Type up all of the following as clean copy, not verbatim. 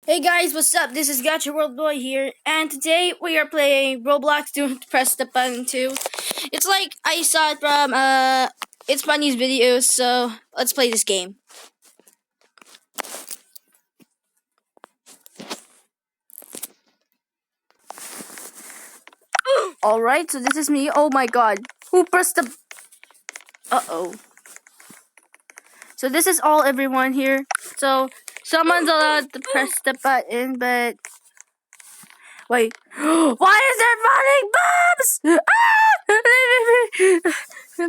Hey guys, what's up? This is Gotcha World Boy here, and today we are playing Roblox. Don't press the button too. It's like I saw it from It's Funny's videos, so let's play this game. All right, so this is me. Oh my God, who pressed the? Uh-oh. So this is all everyone here. So someone's allowed to press the button, but wait, why is there falling bombs? Ah!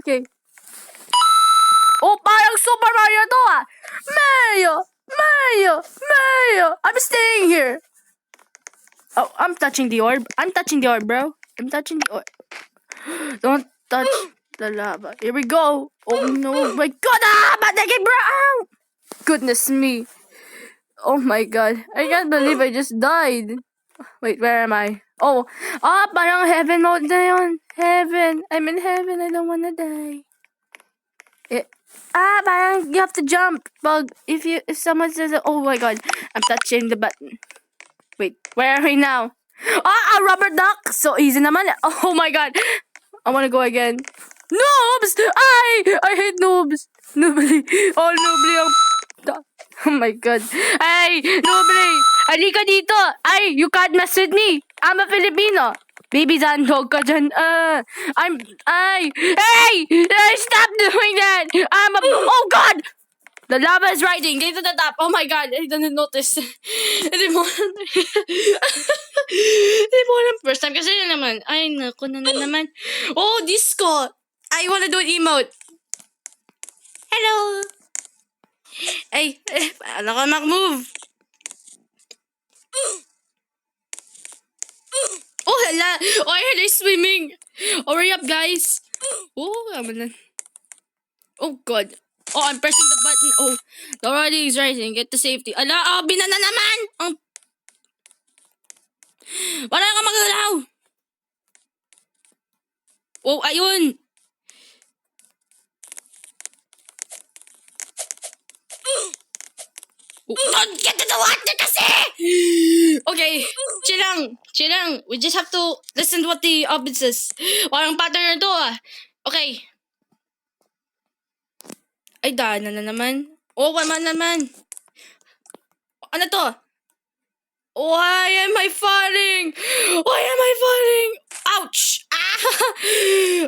Okay. Oh, parang Super Mario to ah! Mario! Mario! Mario! I'm staying here! Oh, I'm touching the orb. I'm touching the orb, bro. I'm touching the orb. Don't touch the lava. Here we go. Oh no, my God! Ah! Batagay, bro! Ow! Goodness me. Oh my God. I can't believe I just died. Wait, where am I? Oh, parang heaven mode na yun. Heaven. I'm in heaven. I don't wanna die. Parang you have to jump. Bug. If someone says, oh my God, I'm touching the button. Wait, where are we now? A rubber duck. So easy naman. Oh my God, I wanna go again. Noobs! I hate noobs. Noobly. Oh, noobly ang... Oh my God. Ay, noobly. Halika dito. Ay, you can't mess with me. I'm a Filipino. Baby Zandog ka dyan. Hey, stop doing that. Oh God. The lava is rising. Get to the top. Oh my God. I didn't notice. Hindi mo alam first time. Kasi yun naman. Ay, naku na naman. Oh, disco. I wanna do an emote. Hello. Ay, paano ka mag-move? Oh, hala. Oh, I heard swimming. Hurry up, guys. Oh, oh God. Oh, I'm pressing the button. Oh, the already is rising. Get to safety. Ala, binana naman. Wala ka magalaw. Oh, ayun. Oh, don't get to the water kasi! Okay, chill lang. We just have to listen to what the obit says. Parang pattern na to ah. Okay. Ay, daan na naman. Oh, wala naman. Ano to? Why am I falling? Why am I falling? Ouch! Ah!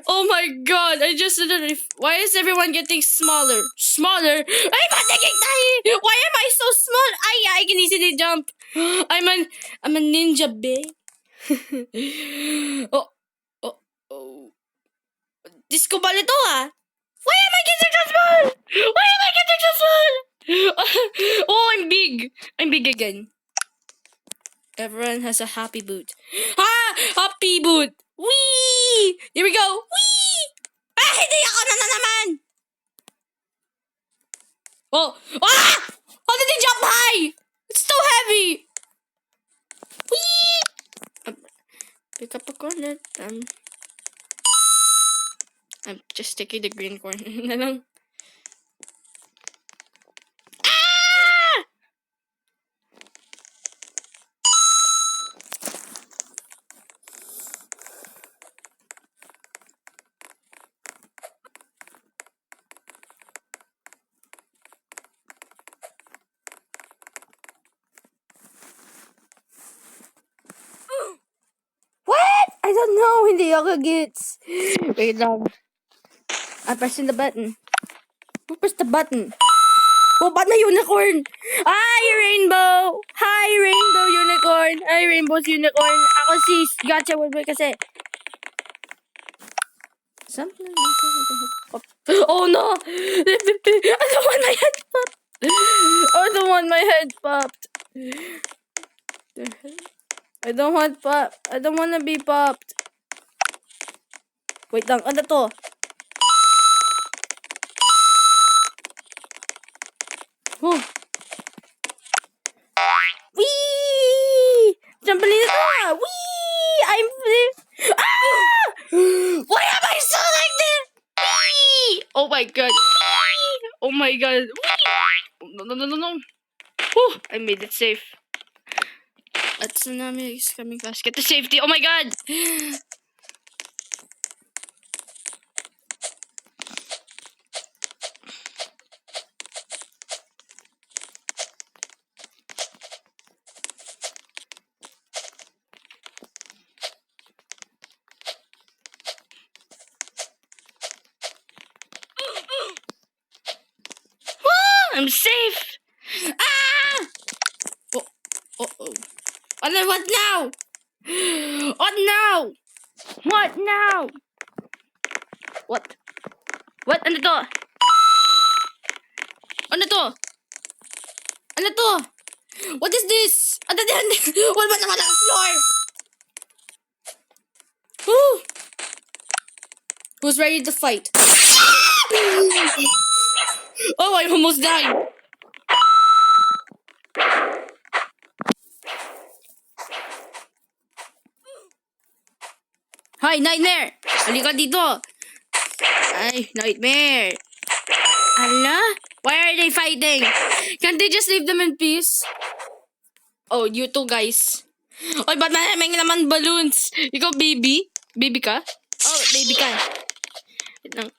Oh my God! I just why is everyone getting smaller? Smaller? Ay, patigig tayo! Why am I so small? Ay, I can easily jump. I'm a ninja, babe. oh, oh, oh. Disco ball ito ah. Why am I getting so small? Why am I getting so small? Oh, I'm big. I'm big again. Everyone has a happy boot. Happy boot! Whee! Here we go! Whee! Hindi ako na naman! Oh! How did he jump high? It's so heavy! Whee! Pick up a corner. I'm just taking the green corner na lang. What? I don't know. Hindi ako gets. Wait lang. I'm pressing the button. Who pressed the button? Oh, ba't na unicorn? Hi, Rainbow! Hi, Rainbow Unicorn! Hi, Rainbow's Unicorn! Ako si Gotcha Woodboy kasi. Something like that. Oh no! I don't want my head popped! I don't want my head popped! I don't want pop. I don't want to be popped. Wait lang, ano to? Oh. Wee! Trampoline ito ah! Wee! I'm ah! Why am I so like this? Wee! Oh my God! Wee! Oh my God! Wee! No! I made it safe. A tsunami is coming fast. Get to safety. Oh my god! I'm safe! Ah! Oh. What now? What now? What now? What? What? Ano to? Ano to? Ano to? What is this? Ano yan? Wala ba naman ang floor? Woo! Who's ready to fight? Oh, I almost died. Hi, Nightmare! Halika dito! Ay, Nightmare! Ala? Why are they fighting? Can't they just leave them in peace? Oh, you two guys. Oy, ba't may naman balloons? Ikaw, baby? Baby ka? Oh, baby ka. Wait lang.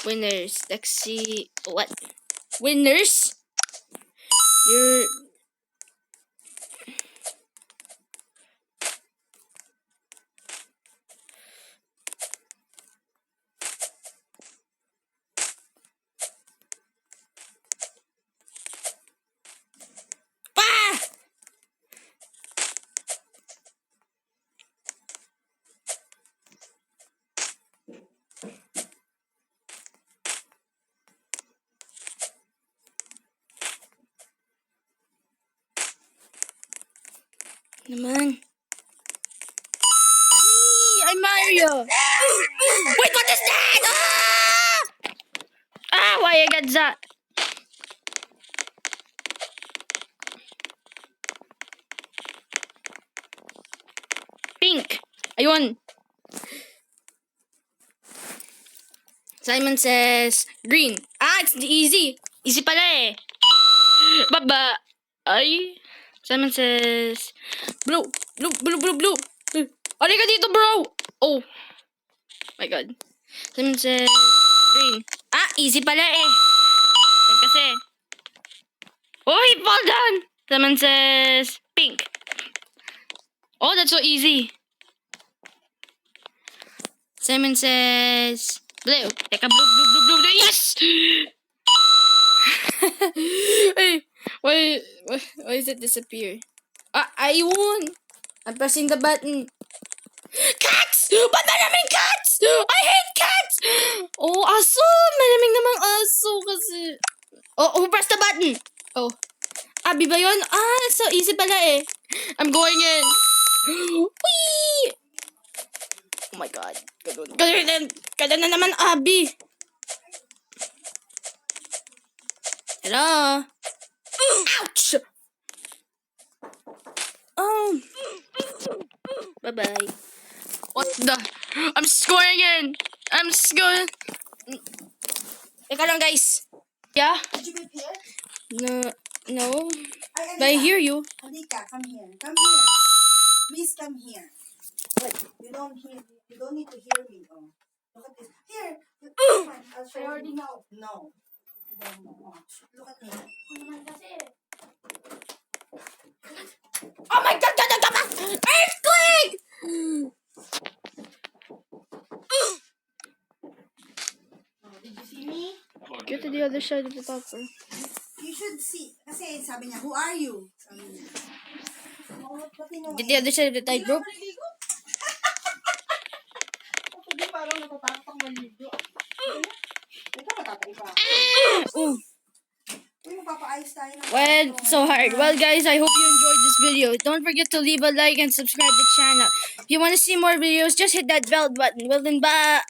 Winners. Let's see. What? Winners? You're... Naman. I'm Mario. Wait, what is that? Why I got that? Pink. Ayun. Simon says green. It's easy. Easy pala eh. Baba. Ay. Simon says blue. Blue. Halika dito, bro. Oh. My God. Simon says green. Easy pala eh. Yan kasi. Oh, he fall down. Simon says pink. Oh, that's so easy. Simon says blue. Teka, blue. Yes! Hey, why does it disappear? I won. I'm pressing the button. Cats! Ba't maraming cats? I hate cats! Oh, aso! Maraming namang aso kasi. Oh, who pressed the button? Oh. Abi ba yun? So easy pala eh. I'm going in. Whee! Oh my God. Kada na naman, Abi. Hello? Ouch! Oh. Bye-bye. What the? I'm scoring in. I'm scoring. Teka lang, guys. Yeah? Did you prepare? No. But I hear you. Alika, come here. Come here. Please come here. Wait, you don't need to hear me. Oh. Look at this. Here. I'll show you. I already know. No. You don't know. Oh. Look at me. Oh my God! Earthquake! Oh, did you see me? Get to the other side of the topper. You should see. Kasi sabi niya, who are you? Sabi niya. Oh, pati no. Get the other side of the tightrope. Hindi parang natatakot ang maligo. Ito matatakot pa. Ooh. Uy, magpapaayos tayo ng... Well, so hard. Well, guys, I hope you enjoyed this video. Don't forget to leave a like and subscribe to the channel. If you want to see more videos, just hit that bell button. Well, then, bye.